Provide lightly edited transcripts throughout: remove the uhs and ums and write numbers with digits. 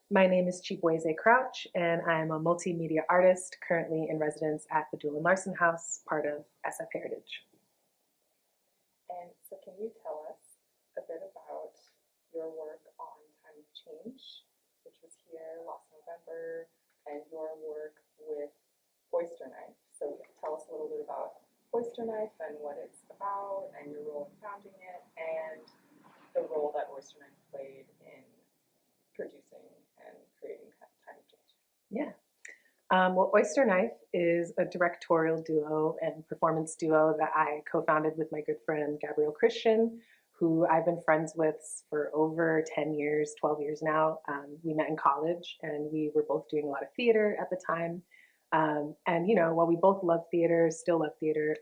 My name is Chibueze Crouch, and I'm a multimedia artist currently in residence at the Doolan-Larson House, part of SF Heritage. And so can you tell us a bit about your work on Time of Change, which was here last November, and your work with OYSTERKNIFE? So tell us a little bit about OYSTERKNIFE and what it's about, and your role in founding it, and the role that OYSTERKNIFE played in producing and creating Time of Change. Yeah. Well, OYSTERKNIFE is a directorial duo and performance duo that I co-founded with my good friend Gabrielle Christian, who I've been friends with for over 10 years, 12 years now. We met in college and we were both doing a lot of theater at the time. And, you know, while we both love theater, still love theater,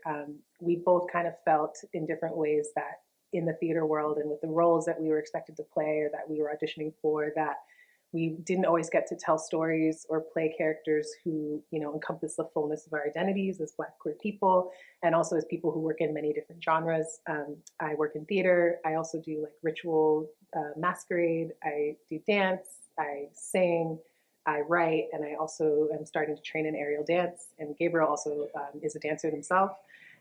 we both kind of felt in different ways that in the theater world and with the roles that we were expected to play or that we were auditioning for, that we didn't always get to tell stories or play characters who, you know, encompass the fullness of our identities as Black queer people, and also as people who work in many different genres. I work in theater. I also do like ritual masquerade. I do dance. I sing. I write, and I also am starting to train in aerial dance. And Gabriel also is a dancer himself.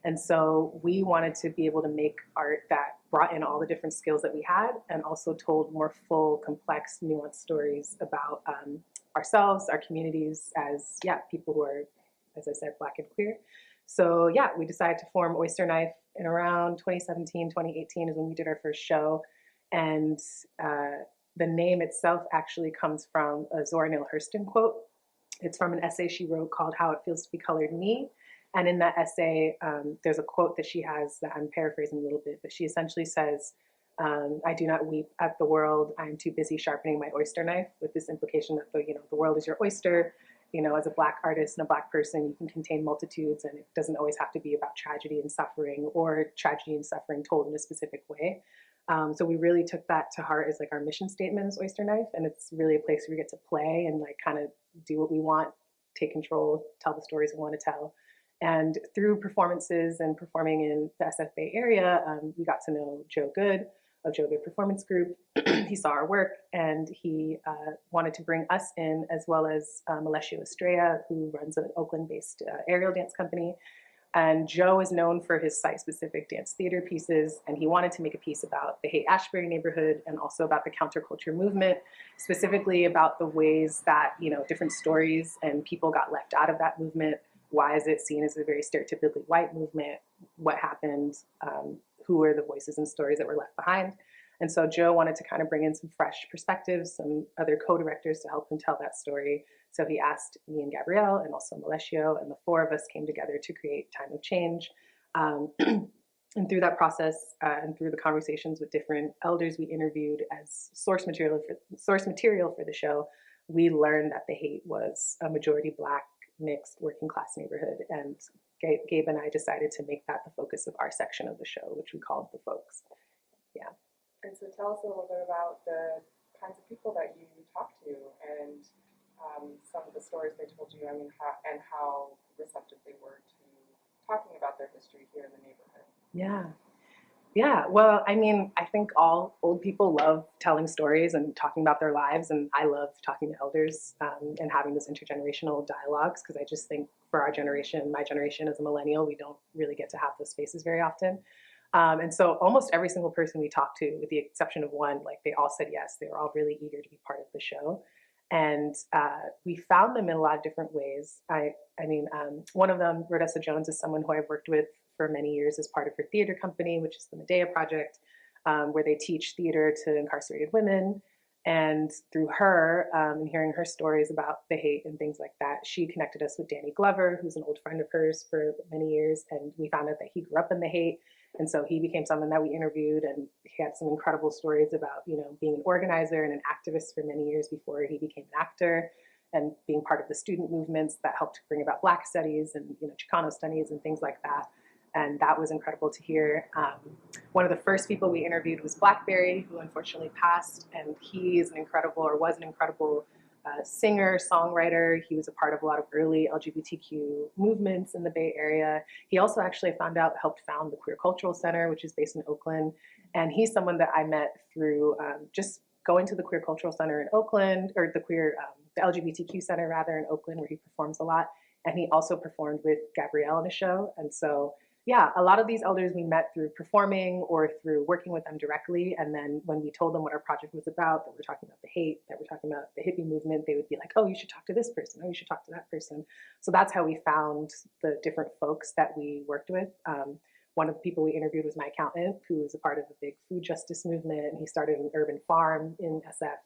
And so we wanted to be able to make art that brought in all the different skills that we had and also told more full, complex, nuanced stories about ourselves, our communities as, people who are, as I said, Black and queer. So we decided to form OYSTERKNIFE in around 2017, 2018 is when we did our first show. And the name itself actually comes from a Zora Neale Hurston quote. It's from an essay she wrote called How It Feels to Be Colored Me. And in that essay, there's a quote that she has that I'm paraphrasing a little bit, but she essentially says, I do not weep at the world. I'm too busy sharpening my oyster knife, with this implication that the world is your oyster. You know, as a Black artist and a Black person, you can contain multitudes, and it doesn't always have to be about tragedy and suffering, or tragedy and suffering told in a specific way. So we really took that to heart as like our mission statement as OYSTERKNIFE, and it's really a place where we get to play and like kind of do what we want, take control, tell the stories we want to tell. And through performances and performing in the SF Bay Area, we got to know Joe Good of Joe Good Performance Group. He saw our work and he wanted to bring us in, as well as Alessio Estrella, who runs an Oakland-based aerial dance company. And Joe is known for his site-specific dance theater pieces, and he wanted to make a piece about the Haight-Ashbury neighborhood and also about the counterculture movement, specifically about the ways that, you know, different stories and people got left out of that movement. Why is it seen as a very stereotypically white movement? What happened? Who were the voices and stories that were left behind? And so Joe wanted to kind of bring in some fresh perspectives, some other co-directors to help him tell that story. So he asked me and Gabrielle and also Alessio, and the four of us came together to create Time of Change. And through that process and through the conversations with different elders we interviewed as source material for the show, we learned that the Haight was a majority Black, mixed, working class neighborhood. And Gabe and I decided to make that the focus of our section of the show, which we called The Folks. Yeah. And so tell us a little bit about the kinds of people that you talked to and some of the stories they told you, how receptive they were to talking about their history here in the neighborhood. Yeah, well, I mean, I think all old people love telling stories and talking about their lives, and I love talking to elders and having those intergenerational dialogues, because I just think for our generation, my generation as a millennial, we don't really get to have those spaces very often. And so almost every single person we talked to, with the exception of one, like they all said yes. They were all really eager to be part of the show. And we found them in a lot of different ways. One of them, Rodessa Jones, is someone who I've worked with for many years as part of her theater company, which is the Medea Project, where they teach theater to incarcerated women. And through her and hearing her stories about the Haight and things like that, she connected us with Danny Glover, who's an old friend of hers for many years. And we found out that he grew up in the Haight. And so he became someone that we interviewed, and he had some incredible stories about, you know, being an organizer and an activist for many years before he became an actor, and being part of the student movements that helped bring about Black studies and, you know, Chicano studies and things like that. And that was incredible to hear. One of the first people we interviewed was Blackberry, who unfortunately passed, and he is was an incredible singer, songwriter. He was a part of a lot of early LGBTQ movements in the Bay Area. He also actually helped found the Queer Cultural Center, which is based in Oakland. And he's someone that I met through just going to the Queer Cultural Center in Oakland, or the LGBTQ Center rather in Oakland, where he performs a lot. And he also performed with Gabrielle in a show. And so, yeah, a lot of these elders we met through performing or through working with them directly. And then when we told them what our project was about, that we're talking about the hate, that we're talking about the hippie movement, they would be like, oh, you should talk to this person. Oh, you should talk to that person. So that's how we found the different folks that we worked with. One of the people we interviewed was my accountant, who was a part of the big food justice movement, and he started an urban farm in SF.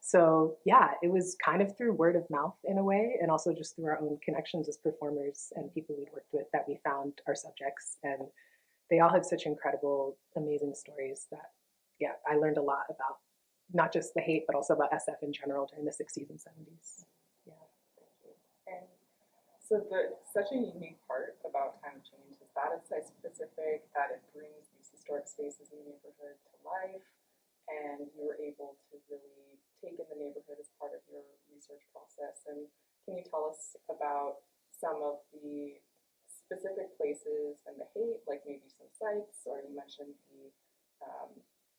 So yeah, it was kind of through word of mouth in a way, and also just through our own connections as performers and people we'd worked with that we found our subjects. And they all have such incredible, amazing stories that, yeah, I learned a lot about not just the hate, but also about SF in general during the 60s and 70s. Yeah. Thank you. And so such a unique part about Time of Change is that it's site-specific, that it brings these historic spaces in the neighborhood to life, and you were able to really take in the neighborhood as part of your research process. And can you tell us about some of the specific places and the hate, like maybe some sites, or you mentioned the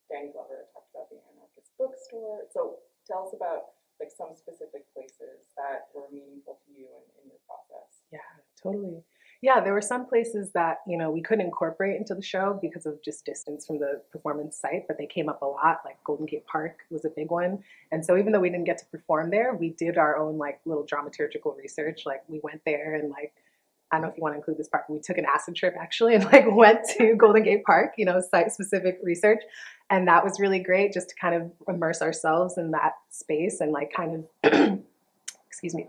Danny Glover talked about the anarchist bookstore. So tell us about like some specific places that were meaningful to you in your process. Yeah, totally. Yeah, there were some places that, we couldn't incorporate into the show because of just distance from the performance site, but they came up a lot, like Golden Gate Park was a big one. And so even though we didn't get to perform there, we did our own like little dramaturgical research. Like we went there and like, I don't know if you want to include this part, but we took an acid trip actually and like went to Golden Gate Park, site specific research. And that was really great just to kind of immerse ourselves in that space and like kind of,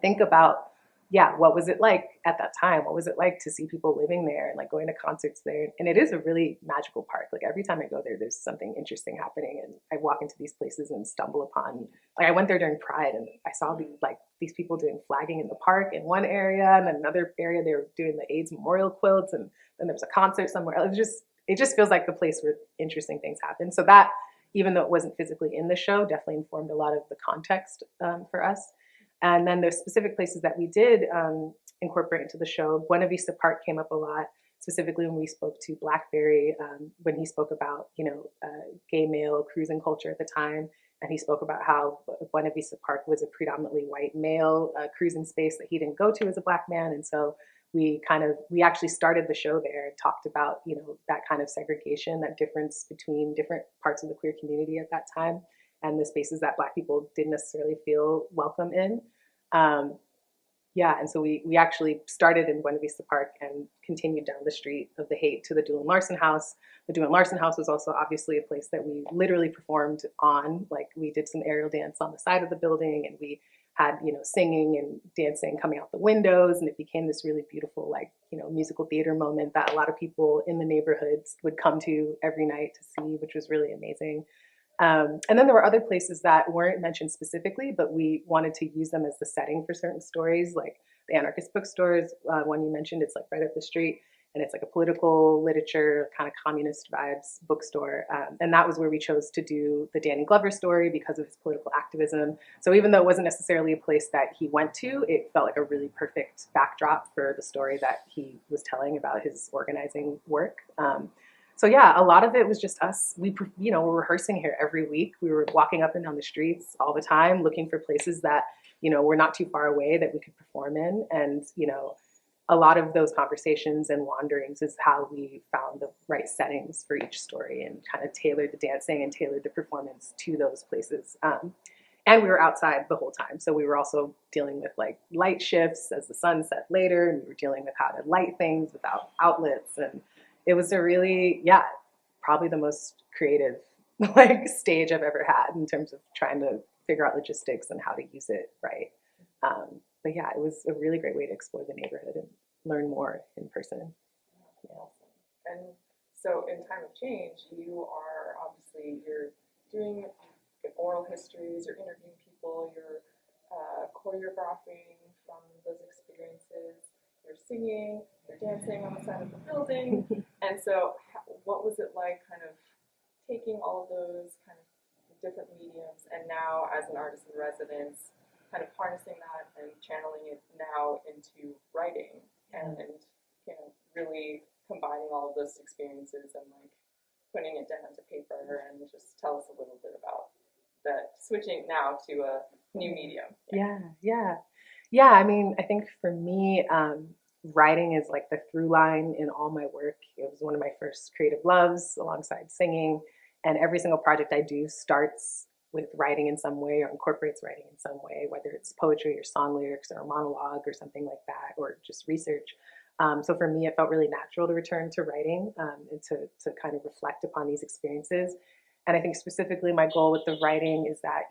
think about, yeah, what was it like at that time? What was it like to see people living there and like going to concerts there? And it is a really magical park. Like every time I go there, there's something interesting happening. And I walk into these places and stumble upon, like I went there during Pride and I saw these people doing flagging in the park in one area, and then another area they were doing the AIDS memorial quilts, and then there was a concert somewhere else. It just feels like the place where interesting things happen. So that, even though it wasn't physically in the show, definitely informed a lot of the context for us. And then there's specific places that we did incorporate into the show. Buena Vista Park came up a lot, specifically when we spoke to Blackberry, when he spoke about, gay male cruising culture at the time. And he spoke about how Buena Vista Park was a predominantly white male cruising space that he didn't go to as a Black man. And so we actually started the show there and talked about, that kind of segregation, that difference between different parts of the queer community at that time, and the spaces that Black people didn't necessarily feel welcome in. And so we actually started in Buena Vista Park and continued down the street of the Haight to the Doolan-Larson House. The Doolan-Larson House was also obviously a place that we literally performed on. Like we did some aerial dance on the side of the building, and we had, singing and dancing coming out the windows, and it became this really beautiful, like, musical theater moment that a lot of people in the neighborhoods would come to every night to see, which was really amazing. And then there were other places that weren't mentioned specifically, but we wanted to use them as the setting for certain stories, like the anarchist bookstores, one you mentioned, it's like right up the street, and it's like a political literature, kind of communist vibes bookstore. And that was where we chose to do the Danny Glover story because of his political activism. So even though it wasn't necessarily a place that he went to, it felt like a really perfect backdrop for the story that he was telling about his organizing work. So yeah, a lot of it was just us. We're rehearsing here every week. We were walking up and down the streets all the time, looking for places that, were not too far away that we could perform in. And, a lot of those conversations and wanderings is how we found the right settings for each story and kind of tailored the dancing and tailored the performance to those places. And we were outside the whole time. So we were also dealing with like light shifts as the sun set later, and we were dealing with how to light things without outlets. And it was a really, probably the most creative like stage I've ever had in terms of trying to figure out logistics and how to use it right. But yeah, it was a really great way to explore the neighborhood and learn more in person. Yeah. Awesome. And so in Time of Change, you're doing oral histories, you're interviewing people, you're choreographing from those experiences, you're singing, you're dancing on the side of the building. And so what was it like kind of taking all of those kind of different mediums and now as an artist in residence, kind of harnessing that and channeling it now into writing and really combining all of those experiences and like putting it down to paper, and just tell us a little bit about that switching now to a new medium. Yeah. I mean, I think for me, writing is like the through line in all my work. It was one of my first creative loves alongside singing. And every single project I do starts with writing in some way or incorporates writing in some way, whether it's poetry or song lyrics or a monologue or something like that, or just research. So for me, it felt really natural to return to writing and to kind of reflect upon these experiences. And I think specifically my goal with the writing is that,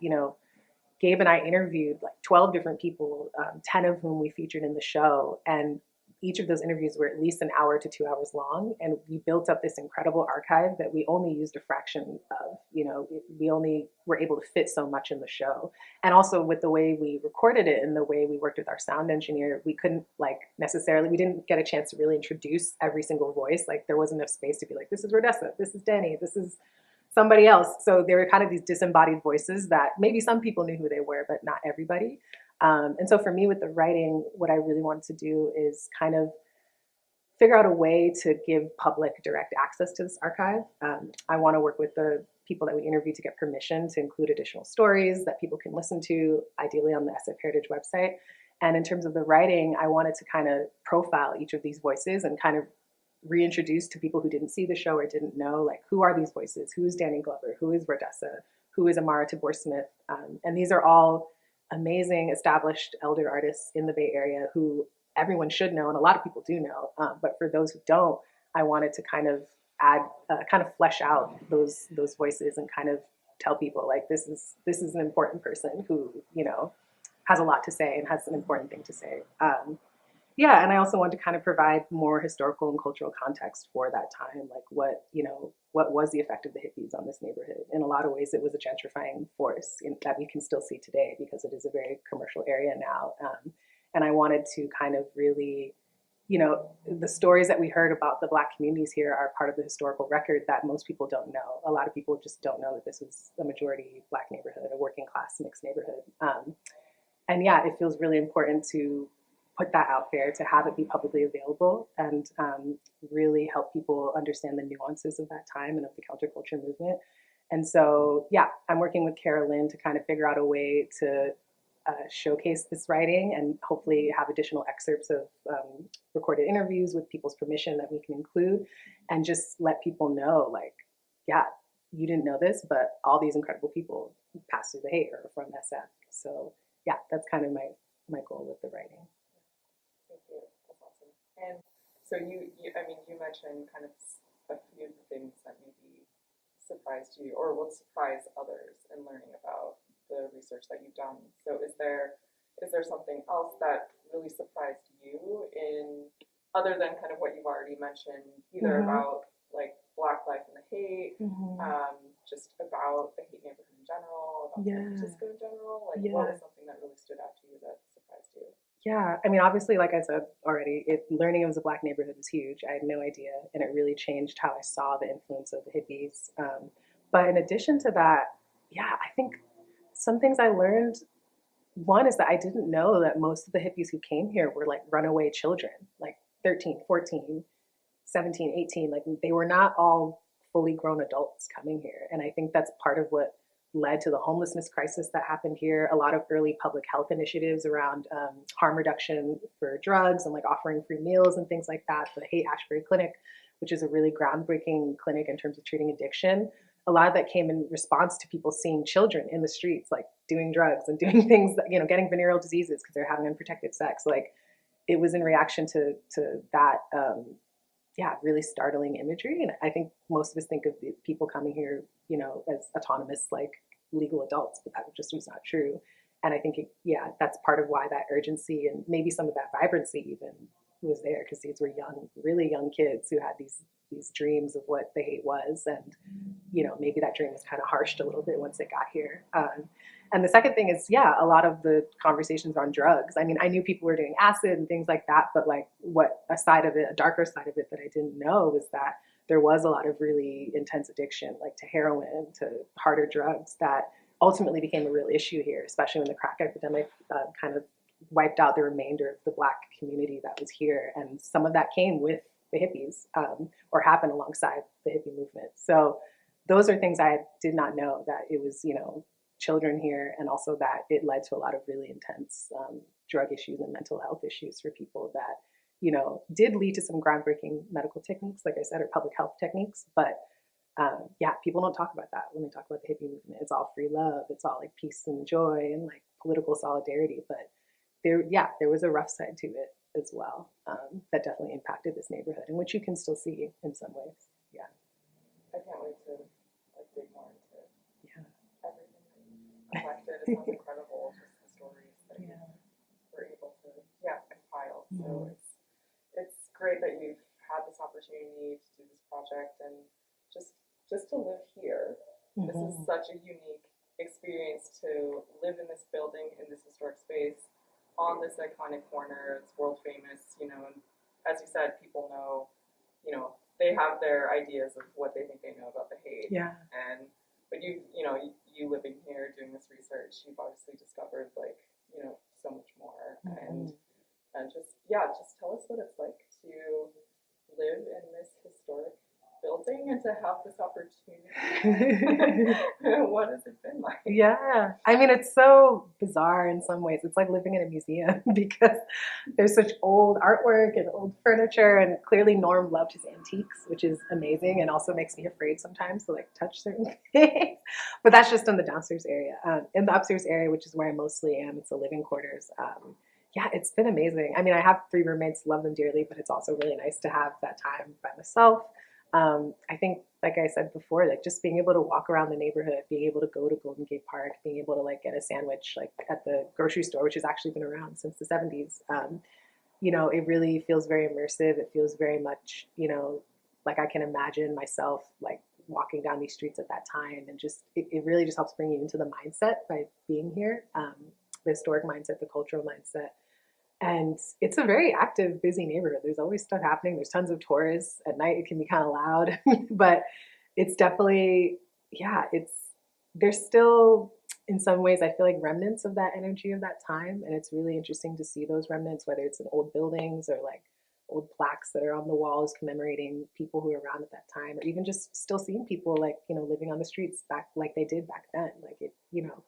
Gabe and I interviewed like 12 different people, 10 of whom we featured in the show. And each of those interviews were at least an hour to 2 hours long. And we built up this incredible archive that we only used a fraction of. We only were able to fit so much in the show. And also with the way we recorded it and the way we worked with our sound engineer, we couldn't we didn't get a chance to really introduce every single voice. Like there wasn't enough space to be like, this is Rodessa, this is Danny, this is somebody else. So there were kind of these disembodied voices that maybe some people knew who they were, but not everybody. And so for me with the writing, what I really wanted to do is kind of figure out a way to give public direct access to this archive. I want to work with the people that we interview to get permission to include additional stories that people can listen to, ideally on the SF Heritage website. And in terms of the writing, I wanted to kind of profile each of these voices and kind of reintroduce to people who didn't see the show or didn't know, like, who are these voices? Who is Danny Glover? Who is Rodessa? Who is Amara Tabor-Smith? And these are all amazing, established elder artists in the Bay Area who everyone should know, and a lot of people do know. But for those who don't, I wanted to kind of flesh out those voices and kind of tell people, like, this is an important person who, has a lot to say and has an important thing to say. And I also want to kind of provide more historical and cultural context for that time, like what was the effect of the hippies on this neighborhood. In a lot of ways, it was a gentrifying force that we can still see today because it is a very commercial area now. And I wanted to kind of really, the stories that we heard about the Black communities here are part of the historical record that most people don't know. A lot of people just don't know that this was a majority Black neighborhood, a working class mixed neighborhood. It feels really important to put that out there, to have it be publicly available and really help people understand the nuances of that time and of the counterculture movement. And so, I'm working with Carolyn to kind of figure out a way to showcase this writing and hopefully have additional excerpts of recorded interviews with people's permission that we can include, and just let people know, like, you didn't know this, but all these incredible people passed through the Haight or from SF. So that's kind of my goal with the writing. Thank you. That's awesome. And so you mentioned kind of a few of the things that maybe surprised you or will surprise others in learning about the research that you've done. So is there something else that really surprised you in other than kind of what you've already mentioned, either about like Black life in the Haight, just about the Haight neighborhood in general, about San Francisco in general? Like what was something that really stood out to you that surprised you? Yeah, I mean, obviously, like I said already, learning it was a Black neighborhood was huge. I had no idea, and it really changed how I saw the influence of the hippies. But in addition to that, I think some things I learned, one is that I didn't know that most of the hippies who came here were like runaway children, like 13, 14, 17, 18. Like they were not all fully grown adults coming here. And I think that's part of what led to the homelessness crisis that happened here. A lot of early public health initiatives around harm reduction for drugs and like offering free meals and things like that. The Haight-Ashbury Clinic, which is a really groundbreaking clinic in terms of treating addiction. A lot of that came in response to people seeing children in the streets, like doing drugs and doing things that, getting venereal diseases because they're having unprotected sex. Like it was in reaction to that, really startling imagery. And I think most of us think of the people coming here, as autonomous, like legal adults, but that just was not true. And I think, that's part of why that urgency and maybe some of that vibrancy even was there, because these were young, really young kids who had these dreams of what the Haight was. And, maybe that dream was kind of harshed a little bit once it got here. And the second thing is, a lot of the conversations on drugs. I mean, I knew people were doing acid and things like that, but like a darker side of it that I didn't know was that there was a lot of really intense addiction, like to heroin, to harder drugs that ultimately became a real issue here, especially when the crack epidemic kind of wiped out the remainder of the Black community that was here. And some of that came with the hippies or happened alongside the hippie movement. So those are things I did not know, that it was, children here, and also that it led to a lot of really intense drug issues and mental health issues for people that, you know, did lead to some groundbreaking medical techniques, like I said, or public health techniques. But yeah, people don't talk about that when they talk about the hippie movement. It's all free love. It's all like peace and joy and like political solidarity. But there was a rough side to it as well, that definitely impacted this neighborhood, and which you can still see in some ways. Yeah. I can't wait to like dig more into Yeah. everything that you collected. It sounds incredible, just the stories that you were able to compile. So it's great that you've had this opportunity to do this project and just to live here. This is such a unique experience to live in this building, in this historic space, on this iconic corner. It's world famous, you know, and as you said, people know, you know, they have their ideas of what they think they know about the Haight. Yeah. But you living here doing this research, you've obviously discovered like, you know, so much more. And just tell us what it's like to live in this historic building and to have this opportunity. What has it been like? Yeah, I mean, it's so bizarre in some ways. It's like living in a museum because there's such old artwork and old furniture, and clearly Norm loved his antiques, which is amazing and also makes me afraid sometimes to like touch certain things. But that's just in the downstairs area. In the upstairs area, which is where I mostly am, it's the living quarters. Yeah, it's been amazing. I mean, I have 3 roommates, love them dearly, but it's also really nice to have that time by myself. I think, like I said before, like just being able to walk around the neighborhood, being able to go to Golden Gate Park, being able to like get a sandwich like at the grocery store, which has actually been around since the 70s. You know, it really feels very immersive. It feels very much, you know, like I can imagine myself like walking down these streets at that time, and just it really just helps bring you into the mindset by being here, the historic mindset, the cultural mindset. And it's a very active, busy neighborhood. There's always stuff happening. There's tons of tourists. At night, it can be kind of loud, but it's definitely, there's still, in some ways, I feel like remnants of that energy of that time. And it's really interesting to see those remnants, whether it's in old buildings or like old plaques that are on the walls commemorating people who were around at that time, or even just still seeing people like, you know, living on the streets back like they did back then. Like it, you know,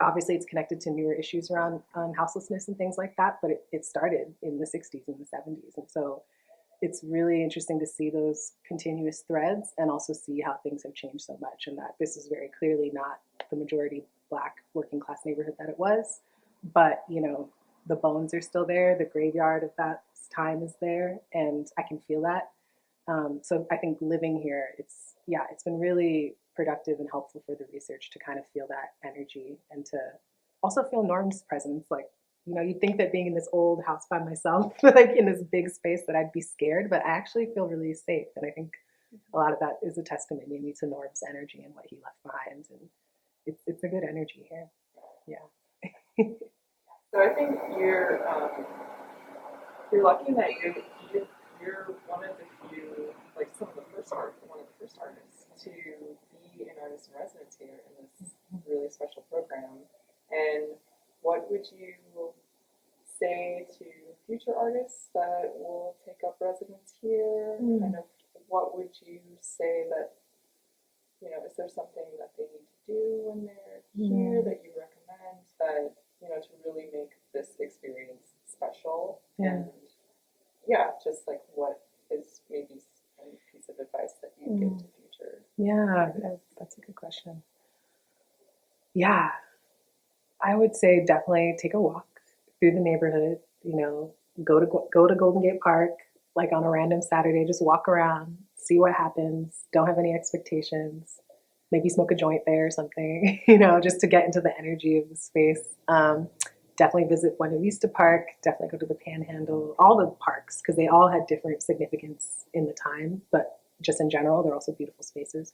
obviously it's connected to newer issues around houselessness and things like that, but it started in the 60s and the 70s. And so it's really interesting to see those continuous threads and also see how things have changed so much, and that this is very clearly not the majority Black working class neighborhood that it was. But, you know, the bones are still there. The graveyard of that time is there, and I can feel that. So I think living here, it's been really productive and helpful for the research to kind of feel that energy and to also feel Norm's presence. Like, you know, you'd think that being in this old house by myself, like in this big space, that I'd be scared, but I actually feel really safe. And I think a lot of that is a testament maybe to Norm's energy and what he left behind. And it's a good energy here. Yeah. So I think you're lucky that you're one of the few, like one of the first artists to be an artist in residence here in this really special program. And what would you say to future artists that will take up residence here? Kind of, what would you say that, you know, is there something that they need to do when they're here that you recommend that, you know, to really make this experience special? And just like what is maybe a piece of advice that you give to future? Yeah, that's a good question. Yeah, I would say definitely take a walk through the neighborhood. You know, go to Golden Gate Park like on a random Saturday. Just walk around, see what happens. Don't have any expectations. Maybe smoke a joint there or something. You know, just to get into the energy of the space. Definitely visit Buena Vista Park. Definitely go to the Panhandle. All the parks, because they all had different significance in the time, but just in general, they're also beautiful spaces.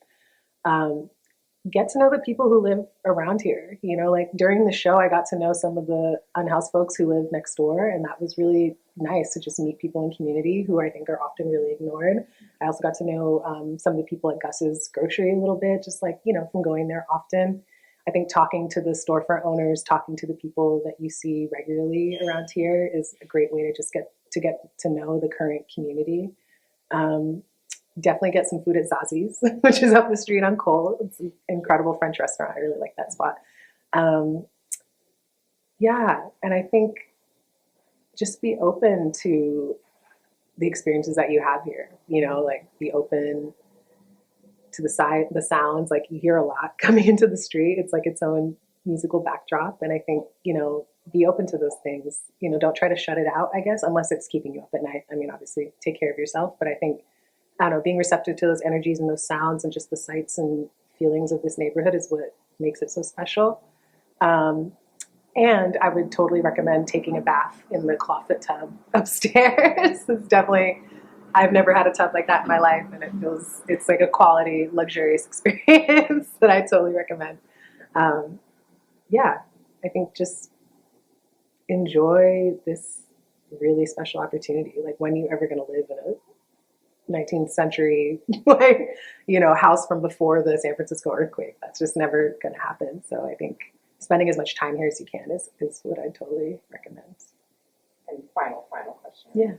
Get to know the people who live around here. You know, like during the show, I got to know some of the unhoused folks who live next door, and that was really nice to just meet people in community who I think are often really ignored. I also got to know some of the people at Gus's Grocery a little bit, just like, you know, from going there often. I think talking to the storefront owners, talking to the people that you see regularly around here is a great way to just get to know the current community. Definitely get some food at Zazi's, which is up the street on Cole. It's an incredible French restaurant. I really like that spot. Yeah, and I think just be open to the experiences that you have here. Like be open to the sounds. Like you hear a lot coming into the street. It's like its own musical backdrop, and I think be open to those things. Don't try to shut it out, I guess, unless it's keeping you up at night. I mean, obviously, take care of yourself, but I think I don't know, being receptive to those energies and those sounds and just the sights and feelings of this neighborhood is what makes it so special. And I would totally recommend taking a bath in the clawfoot tub upstairs. It's definitely, I've never had a tub like that in my life, and it's like a quality, luxurious experience that I totally recommend. Yeah, I think just enjoy this really special opportunity. Like, when are you ever going to live in a 19th century, house from before the San Francisco earthquake? That's just never going to happen. So I think spending as much time here as you can is what I totally recommend. And final question. Yeah.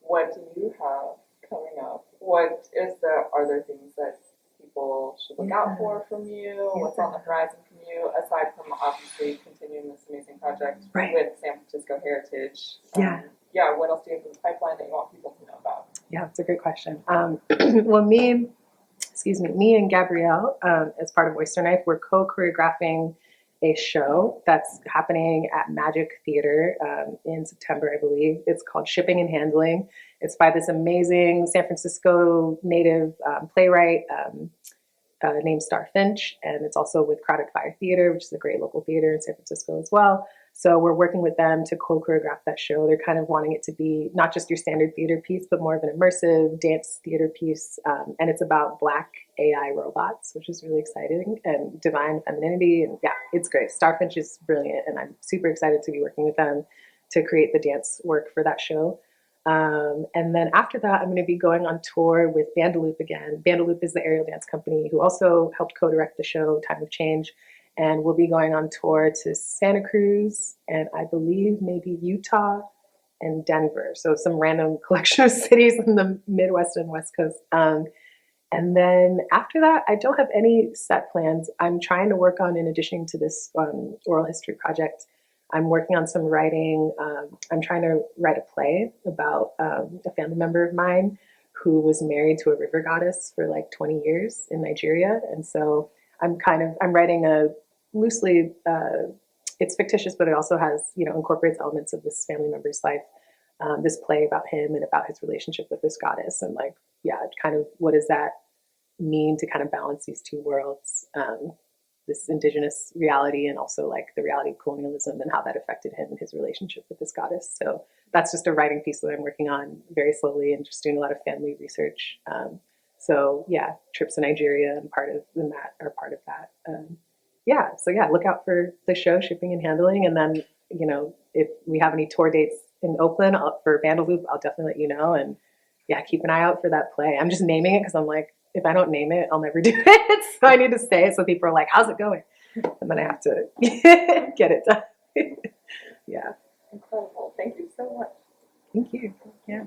What do you have coming up? Are there things that people should look out for from you? Yeah. What's on the horizon from you, aside from obviously continuing this amazing project with San Francisco Heritage? What else do you have in the pipeline that you want people to know about? Yeah, that's a great question. Well, me and Gabrielle, as part of OYSTERKNIFE, we're co-choreographing a show that's happening at Magic Theater in September, I believe. It's called Shipping and Handling. It's by this amazing San Francisco native playwright named Star Finch, and it's also with Crowded Fire Theater, which is a great local theater in San Francisco as well. So we're working with them to co-choreograph that show. They're kind of wanting it to be not just your standard theater piece, but more of an immersive dance theater piece. And it's about Black AI robots, which is really exciting, and divine femininity. And yeah, it's great. Starfinch is brilliant, and I'm super excited to be working with them to create the dance work for that show. And then after that, I'm going to be going on tour with Bandaloop again. Bandaloop is the aerial dance company who also helped co-direct the show Time of Change. And we'll be going on tour to Santa Cruz and I believe maybe Utah and Denver. So some random collection of cities in the Midwest and West Coast. And then after that, I don't have any set plans. I'm trying to work on, in addition to this oral history project, I'm working on some writing. I'm trying to write a play about a family member of mine who was married to a river goddess for like 20 years in Nigeria. And so I'm writing a loosely, it's fictitious, but it also has, incorporates elements of this family member's life. This play about him and about his relationship with this goddess, and kind of what does that mean to kind of balance these two worlds, this indigenous reality and also like the reality of colonialism and how that affected him and his relationship with this goddess. So that's just a writing piece that I'm working on very slowly and just doing a lot of family research. So yeah, trips to Nigeria and part of that. Look out for the show Shipping and Handling, and then if we have any tour dates in Oakland for Bandaloop, I'll definitely let you know. And yeah, keep an eye out for that play. I'm just naming it because I'm like, if I don't name it, I'll never do it. So I need to say it so people are like, how's it going? And then I have to get it done. Yeah. Incredible. Thank you so much. Thank you. Yeah.